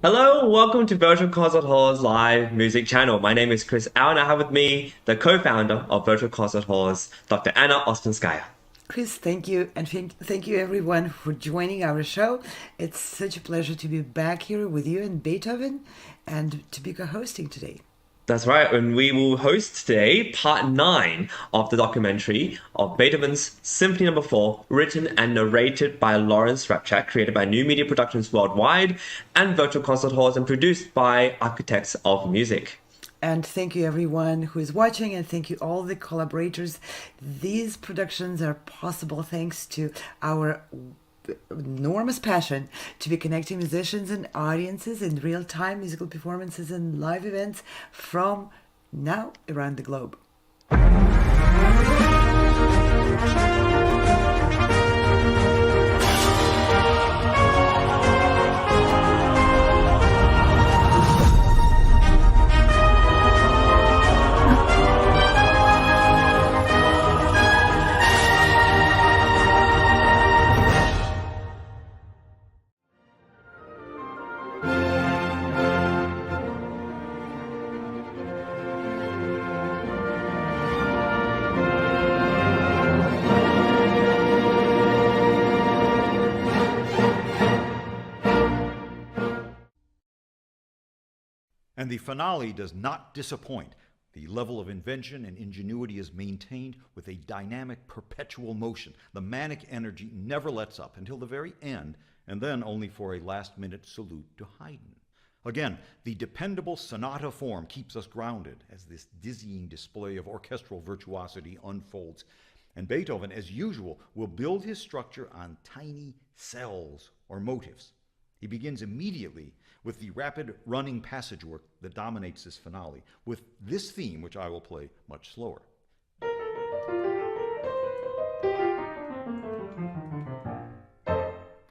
Hello, welcome to Virtual Concert Hall's live music channel. My name is Chris Al, and I have with me the co-founder of Virtual Concert Halls, Dr. Anna Ouspenskaya. Chris, thank you, and thank you everyone for joining our show. It's such a pleasure to be back here with you and Beethoven and to be co hosting today. That's right, and we will host today part 9 of the documentary of Beethoven's Symphony Number 4, written and narrated by Lawrence Rapchak, created by New Media Productions Worldwide and Virtual Concert Halls, and produced by Architects of Music. And thank you everyone who is watching, and thank you all the collaborators. These productions are possible thanks to our enormous passion to be connecting musicians and audiences in real-time musical performances and live events from now around the globe. And the finale does not disappoint. The level of invention and ingenuity is maintained with a dynamic, perpetual motion. The manic energy never lets up until the very end, and then only for a last-minute salute to Haydn. Again, the dependable sonata form keeps us grounded as this dizzying display of orchestral virtuosity unfolds. And Beethoven, as usual, will build his structure on tiny cells or motifs. He begins immediately with the rapid running passage work that dominates this finale, with this theme, which I will play much slower.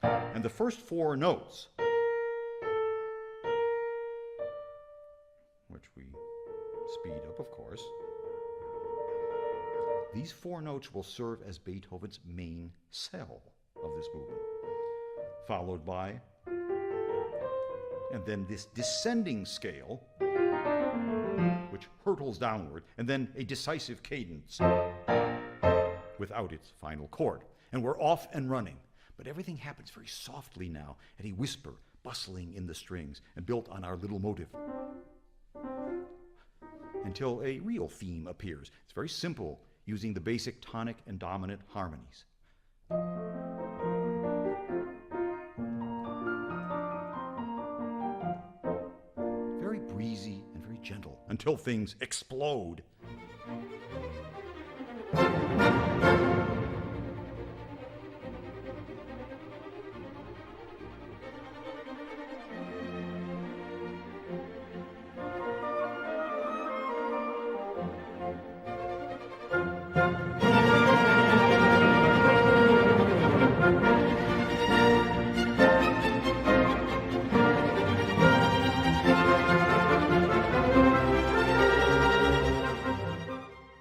And the first four notes, which we speed up, of course, these four notes will serve as Beethoven's main cell of this movement, followed by and then this descending scale, which hurtles downward, and then a decisive cadence without its final chord. And we're off and running. But everything happens very softly now, at a whisper, bustling in the strings, and built on our little motive. Until a real theme appears. It's very simple, using the basic tonic and dominant harmonies. Breezy and very gentle until things explode.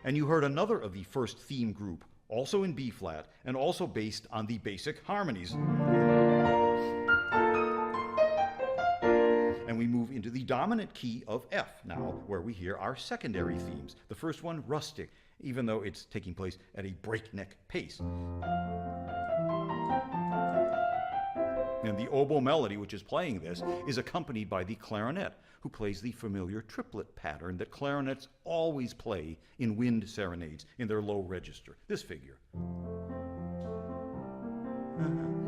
And you heard another of the first theme group, also in B flat, and also based on the basic harmonies. And we move into the dominant key of F now, where we hear our secondary themes. The first one, rustic, even though it's taking place at a breakneck pace. And the oboe melody, which is playing this, is accompanied by the clarinet, who plays the familiar triplet pattern that clarinets always play in wind serenades in their low register. This figure.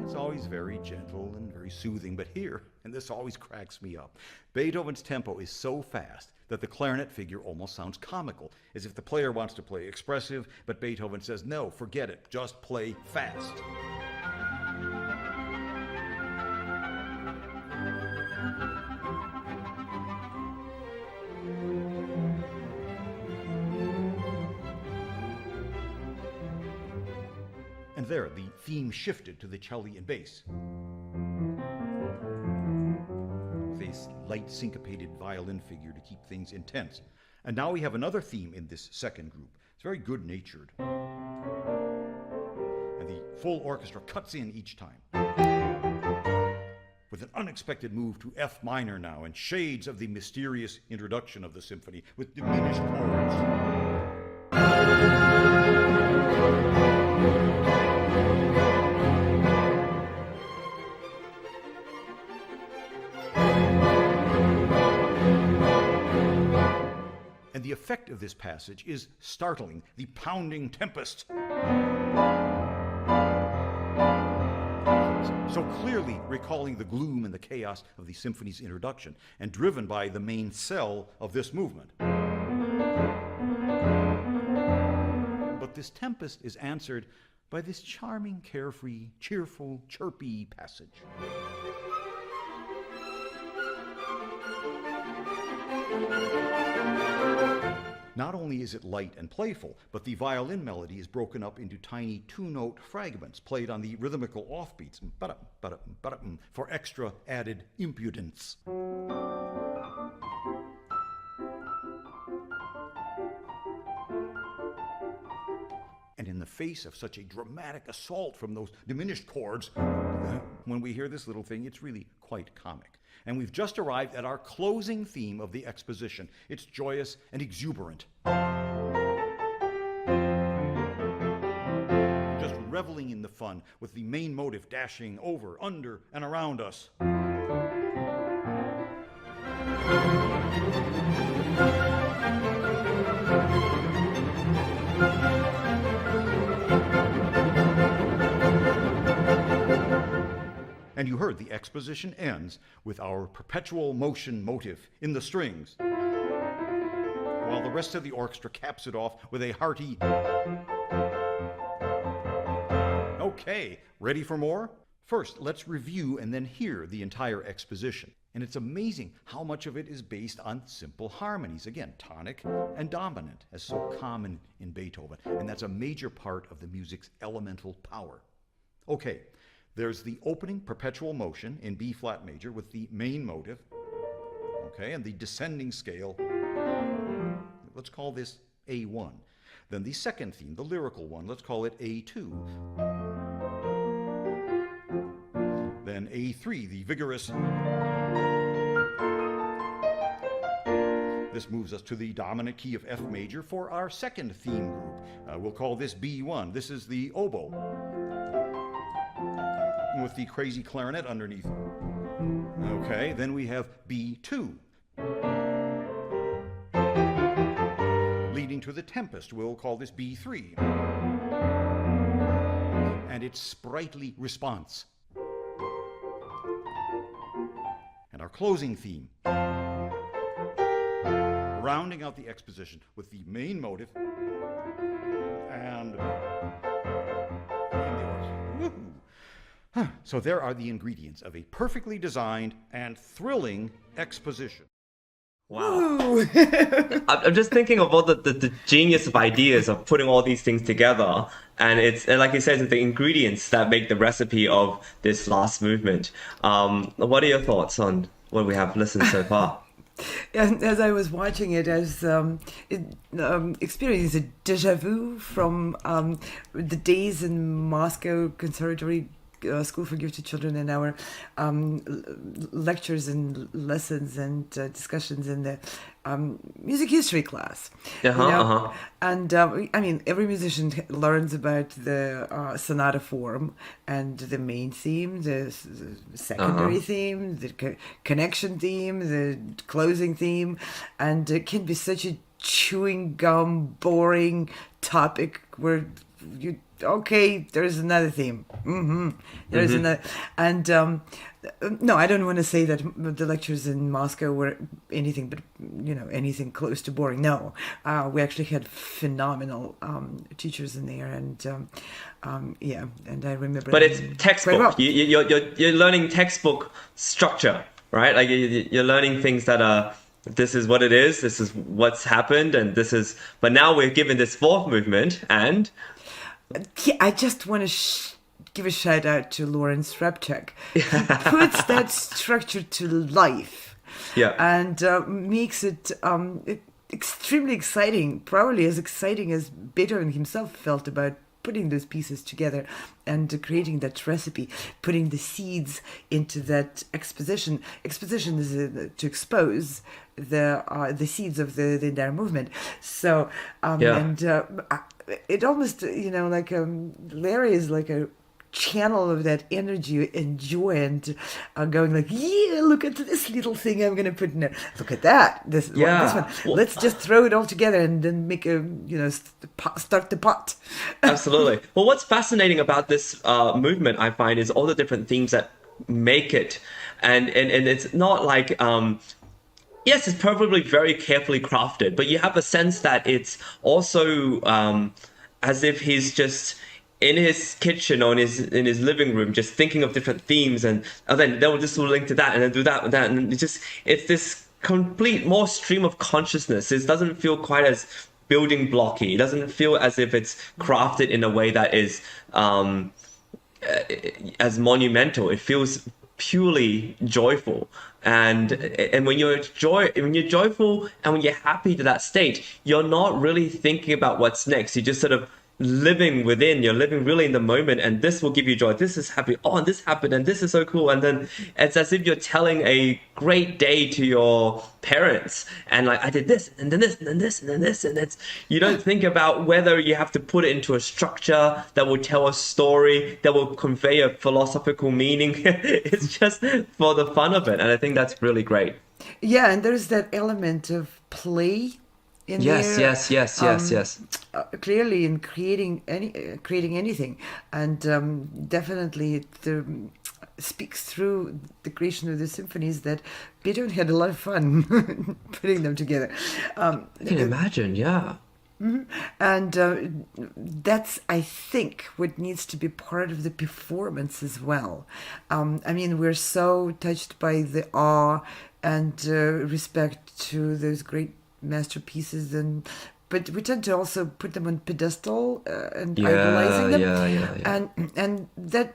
It's always very gentle and very soothing, but here, and this always cracks me up, Beethoven's tempo is so fast that the clarinet figure almost sounds comical, as if the player wants to play expressive, but Beethoven says, no, forget it, just play fast. And there, the theme shifted to the cello and bass. This light syncopated violin figure to keep things intense. And now we have another theme in this second group. It's very good-natured. And the full orchestra cuts in each time, with with an unexpected move to F minor now, and shades of the mysterious introduction of the symphony with diminished chords. And the effect of this passage is startling, the pounding tempest. So clearly recalling the gloom and the chaos of the symphony's introduction, and driven by the main cell of this movement. But this tempest is answered by this charming, carefree, cheerful, chirpy passage. Not only is it light and playful, but the violin melody is broken up into tiny two-note fragments played on the rhythmical offbeats for extra added impudence. And in the face of such a dramatic assault from those diminished chords, when we hear this little thing, it's really quite comic. And we've just arrived at our closing theme of the exposition. It's joyous and exuberant. Just reveling in the fun with the main motive dashing over, under, and around us. And you heard the exposition ends with our perpetual motion motive in the strings, while the rest of the orchestra caps it off with a hearty, okay, ready for more? First, let's review and then hear the entire exposition. And it's amazing how much of it is based on simple harmonies. Again, tonic and dominant, as so common in Beethoven. And that's a major part of the music's elemental power. Okay. There's the opening perpetual motion in B flat major with the main motive, okay, and the descending scale. Let's call this A1. Then the second theme, the lyrical one, let's call it A2. Then A3, the vigorous. This moves us to the dominant key of F major for our second theme group. We'll call this B1. This is the oboe, with the crazy clarinet underneath. Okay, then we have B2. Leading to the tempest, we'll call this B3. And its sprightly response. And our closing theme. Rounding out the exposition with the main motive and so there are the ingredients of a perfectly designed and thrilling exposition. Wow. I'm just thinking of all the genius of ideas of putting all these things together. And like you said, it's the ingredients that make the recipe of this last movement. What are your thoughts on what we have listened so far? As I was watching it, as experiencing a déjà vu from the days in Moscow Conservatory School for Gifted Children and our lectures and lessons and discussions in the music history class. And I mean, every musician learns about the sonata form and the main theme, the secondary theme, the connection theme, the closing theme, and it can be such a chewing gum, boring topic where okay, there's another theme. There's another, and no, I don't want to say that the lectures in Moscow were anything but anything close to boring. No, we actually had phenomenal teachers in there, and yeah, and I remember. But it's textbook. Well. You're learning textbook structure, right? Like you're learning things that are. This is what it is. This is what's happened, and this is. But now we're given this fourth movement, and. Yeah, I just want to give a shout out to Lawrence Rapchak. He puts that structure to life, and makes it extremely exciting. Probably as exciting as Beethoven himself felt about putting those pieces together and creating that recipe, putting the seeds into that exposition. Exposition is to expose the seeds of the entire movement. So it almost like Larry is like a channel of that energy and joy and going like, yeah, look at this little thing I'm gonna put in there, look at that, this one, Well, let's just throw it all together and then make a start the pot. absolutely. Well, what's fascinating about this movement, I find, is all the different themes that make it, and it's not like yes, it's probably very carefully crafted, but you have a sense that it's also as if he's just in his kitchen or in his living room, just thinking of different themes, and then they'll just link to that, and then do that and that, and it's this complete more stream of consciousness. It doesn't feel quite as building blocky. It doesn't feel as if it's crafted in a way that is as monumental. It feels purely joyful, and when you're joyful and when you're happy to that state, you're not really thinking about what's next. You just sort of living within, you're living really in the moment, and this will give you joy. This is happy. Oh, and this happened, and this is so cool. And then it's as if you're telling a great day to your parents, and like, I did this, and then this, and then this, and then this, and it's, you don't think about whether you have to put it into a structure that will tell a story, that will convey a philosophical meaning. It's just for the fun of it, and I think that's really great. Yeah, and there's that element of play in Yes, there. yes. Clearly in creating anything, and definitely it speaks through the creation of the symphonies that Beethoven had a lot of fun putting them together. I can imagine, yeah. And that's, I think, what needs to be part of the performance as well. I mean, we're so touched by the awe and respect to those great masterpieces, but we tend to also put them on pedestal and idolizing them, and that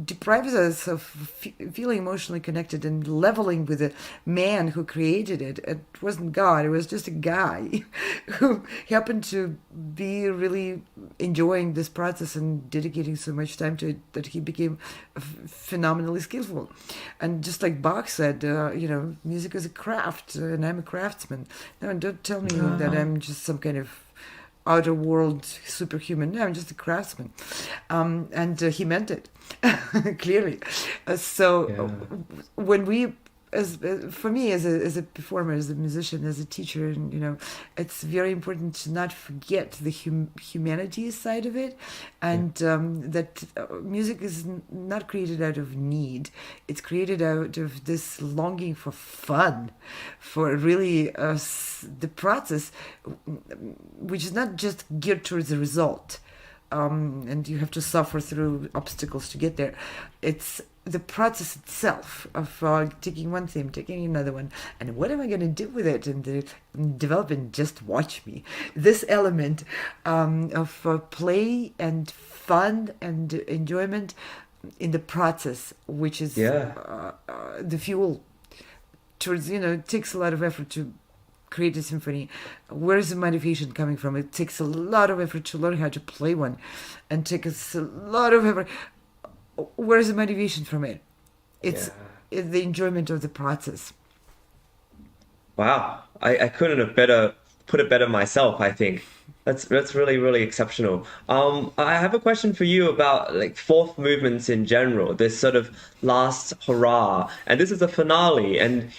deprives us of feeling emotionally connected and leveling with the man who created it. It wasn't God, it was just a guy who happened to be really enjoying this process and dedicating so much time to it that he became phenomenally skillful. And just like Bach said, music is a craft, and I'm a craftsman. No, don't tell me that I'm just some kind of outer world superhuman. No, I'm just a craftsman. And he meant it, clearly. When we, for me as a performer, as a musician, as a teacher, and it's very important to not forget the humanity side of it, and that music is not created out of need. It's created out of this longing for fun, for really the process, which is not just geared towards the result. And you have to suffer through obstacles to get there. It's the process itself of taking one theme, taking another one, and what am I going to do with it, and developing. Just watch me. This element of play and fun and enjoyment in the process, which is the fuel towards, it takes a lot of effort to create a symphony. Where's the motivation coming from? It takes a lot of effort to learn how to play one, and takes a lot of effort. Where's the motivation from it? It's the enjoyment of the process. Wow, I couldn't have put it better myself, I think. That's really, really exceptional. I have a question for you about like fourth movements in general, this sort of last hurrah, and this is the finale. And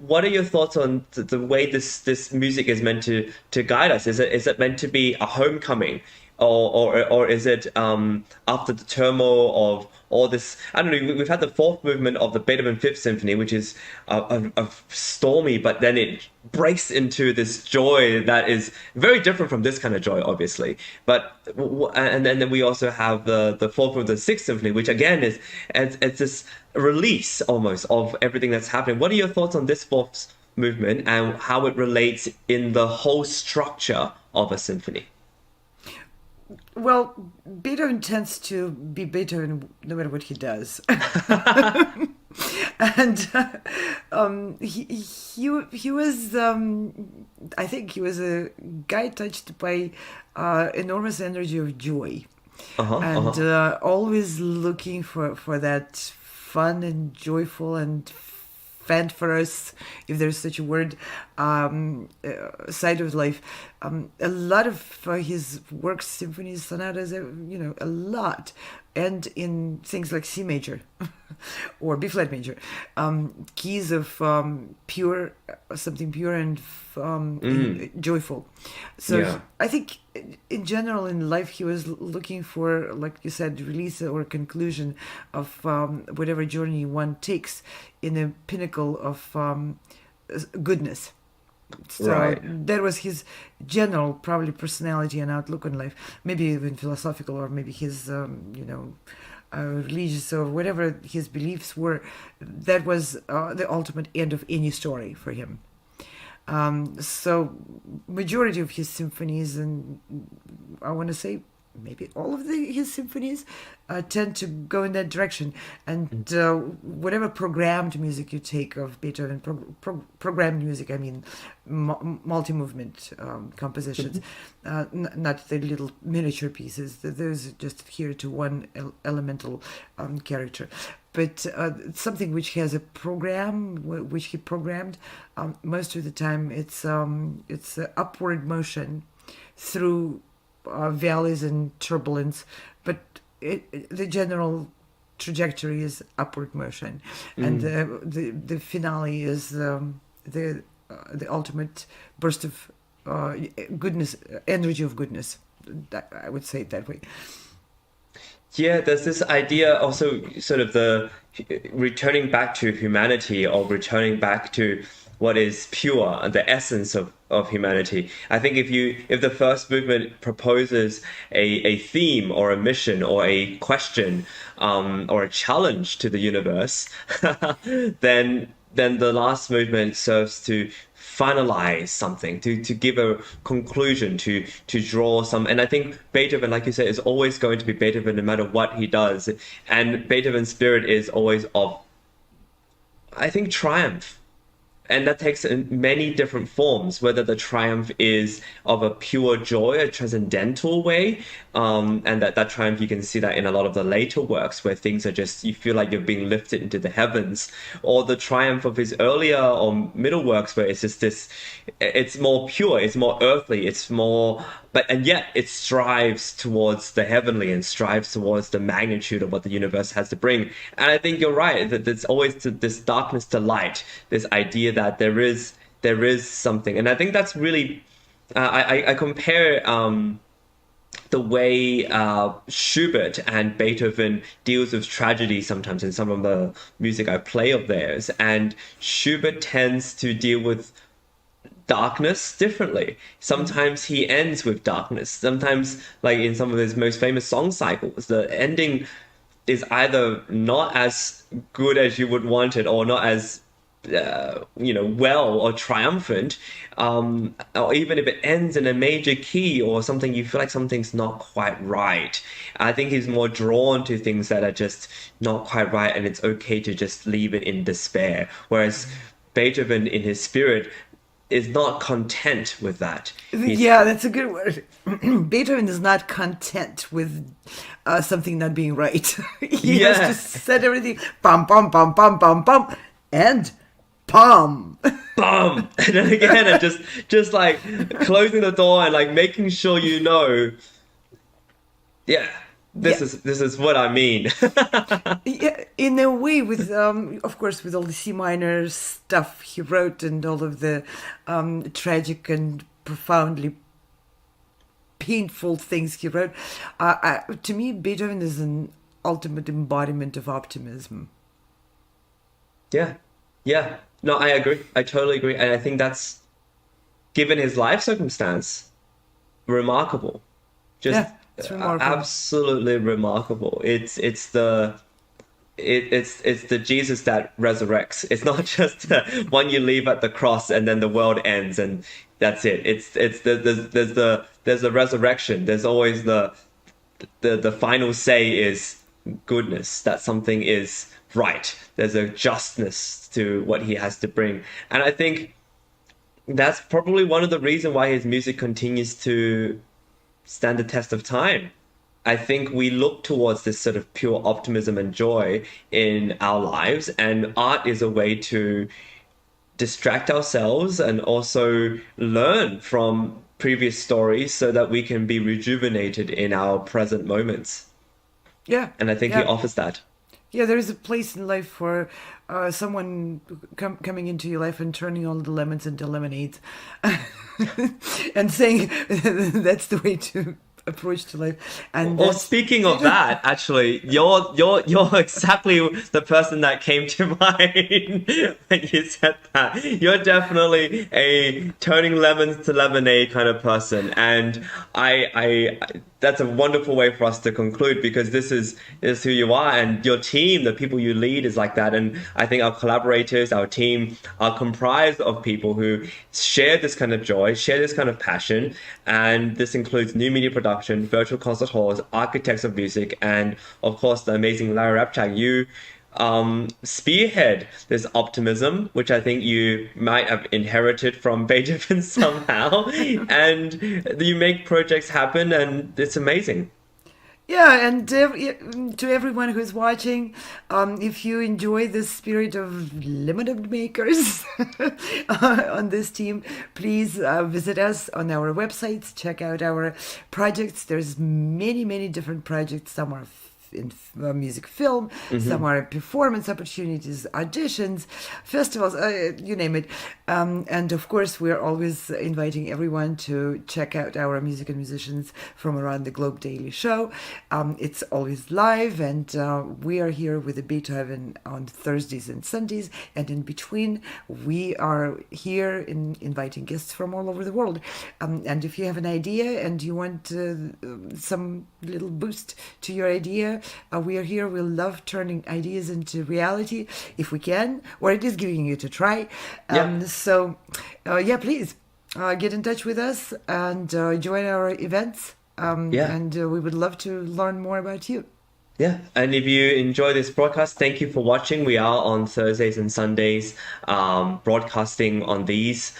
what are your thoughts on the way this music is meant to guide us? Is it meant to be a homecoming, or is it after the turmoil of all this? I don't know. We've had the fourth movement of the Beethoven Fifth Symphony, which is a stormy, but then it breaks into this joy that is very different from this kind of joy, obviously. But and then we also have the fourth of the Sixth Symphony, which again is it's this release almost of everything that's happening. What are your thoughts on this fourth movement and how it relates in the whole structure of a symphony? Well, Beethoven tends to be Beethoven no matter what he does. and he was I think he was a guy touched by enormous energy of joy, and always looking for that fun and joyful and fanfarous, if there's such a word, side of life. A lot of his works, symphonies, sonatas, a lot, and in things like C major or B flat major, keys of pure, something pure and joyful. So Yeah. I think in general in life he was looking for, like you said, release or conclusion of whatever journey one takes in a pinnacle of goodness. So Right. that was his general, probably, personality and outlook on life. Maybe even philosophical, or maybe his, religious, or whatever his beliefs were. That was the ultimate end of any story for him. So majority of his symphonies, and I want to say maybe all of his symphonies, tend to go in that direction. And whatever programmed music you take of Beethoven, programmed music, I mean multi-movement compositions, not the little miniature pieces. Those just adhere to one elemental character. But something which has a program, which he programmed, most of the time it's upward motion through valleys and turbulence, but the general trajectory is upward motion, and the finale is the ultimate burst of goodness, energy of goodness. I would say it that way. Yeah, there's this idea also, sort of the returning back to humanity, or returning back to what is pure, the essence of humanity. I think if the first movement proposes a theme or a mission or a question, or a challenge to the universe, then the last movement serves to finalize something, to give a conclusion, to draw some. And I think Beethoven, like you said, is always going to be Beethoven no matter what he does. And Beethoven's spirit is always of, I think, triumph. And that takes in many different forms, whether the triumph is of a pure joy, a transcendental way, and that triumph, you can see that in a lot of the later works where things are just, you feel like you're being lifted into the heavens, or the triumph of his earlier or middle works where it's just this, it's more pure, it's more earthly, it's more, and yet it strives towards the heavenly and strives towards the magnitude of what the universe has to bring. And I think you're right that there's always this darkness to light, this idea that there is something. And I think that's really, I compare the way Schubert and Beethoven deals with tragedy sometimes in some of the music I play of theirs, and Schubert tends to deal with darkness differently. Sometimes he ends with darkness. Sometimes, like in some of his most famous song cycles, the ending is either not as good as you would want it, or not as well or triumphant, or even if it ends in a major key or something, you feel like something's not quite right. I think he's more drawn to things that are just not quite right, and it's okay to just leave it in despair. Whereas Beethoven, in his spirit, is not content with that. Yeah, that's a good word. Beethoven is not content with something not being right. He has to set everything bum bum bum bum bum bum and bum. Bum. And then again, and just like closing the door and like making sure this is what I mean. Yeah, in a way, with of course, with all the C minor stuff he wrote and all of the tragic and profoundly painful things he wrote, to me, Beethoven is an ultimate embodiment of optimism. Yeah. No, I agree. I totally agree. And I think that's, given his life circumstance, remarkable. Just It's remarkable. absolutely remarkable. It's the Jesus that resurrects. It's not just one you leave at the cross and then the world ends and that's it. There's the resurrection. There's always the final say is goodness, that something is right. There's a justness to what he has to bring. And I think that's probably one of the reasons why his music continues to stand the test of time. I think we look towards this sort of pure optimism and joy in our lives, and art is a way to distract ourselves and also learn from previous stories so that we can be rejuvenated in our present moments. Yeah. And I think he offers that. Yeah, there is a place in life for someone coming into your life and turning all the lemons into lemonades and saying that's the way to approach to life. And well, speaking of that, actually, you're exactly the person that came to mind when you said that. You're definitely a turning lemons to lemonade kind of person, and I that's a wonderful way for us to conclude, because this is who you are, and your team, the people you lead, is like that. And I think our collaborators, our team, are comprised of people who share this kind of joy, share this kind of passion, and this includes new media production, virtual concert halls, architects of music, and of course the amazing Larry Rapchak. You spearhead this optimism, which I think you might have inherited from Beethoven somehow, and you make projects happen, and it's amazing. Yeah, and to everyone who's watching, if you enjoy the spirit of lemonade makers on this team, please visit us on our websites, check out our projects. There's many different projects. Some are in music film, some are performance opportunities, auditions, festivals, you name it. And of course, we're always inviting everyone to check out our Music and Musicians from Around the Globe daily show. It's always live, and we are here with the Beethoven on Thursdays and Sundays, and in between, we are here inviting guests from all over the world. And if you have an idea and you want some little boost to your idea, we are here. We love turning ideas into reality if we can, or at least giving you to try. So, please get in touch with us and join our events. And we would love to learn more about you. Yeah, and if you enjoy this broadcast, thank you for watching. We are on Thursdays and Sundays, broadcasting on these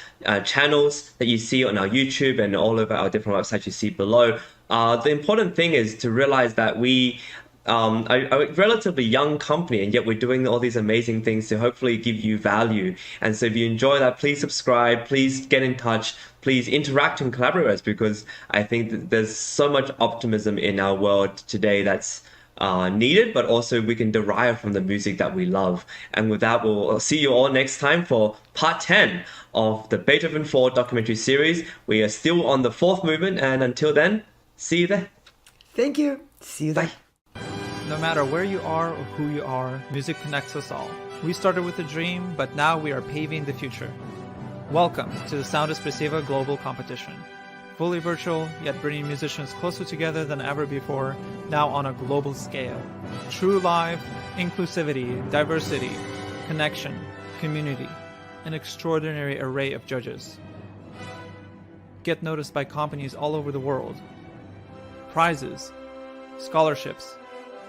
channels that you see on our YouTube and all over our different websites you see below. The important thing is to realize that we are a relatively young company, and yet we're doing all these amazing things to hopefully give you value. And so if you enjoy that, please subscribe, please get in touch, please interact and collaborate with us, because I think that there's so much optimism in our world today that's needed, but also we can derive from the music that we love. And with that, we'll see you all next time for part 10 of the Beethoven 4 documentary series. We are still on the fourth movement, and until then, see you there. Thank you. See you there. No matter where you are or who you are, music connects us all. We started with a dream, but now we are paving the future. Welcome to the Sound Expressiva Global Competition. Fully virtual, yet bringing musicians closer together than ever before, now on a global scale. True live, inclusivity, diversity, connection, community, an extraordinary array of judges. Get noticed by companies all over the world. Prizes, scholarships,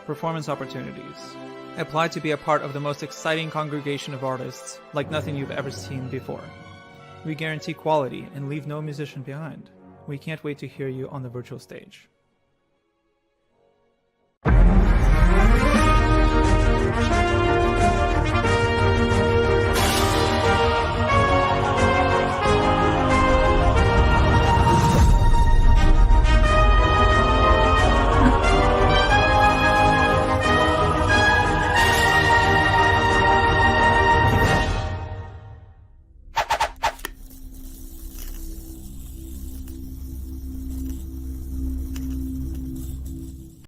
performance opportunities. Apply to be a part of the most exciting congregation of artists like nothing you've ever seen before. We guarantee quality and leave no musician behind. We can't wait to hear you on the virtual stage.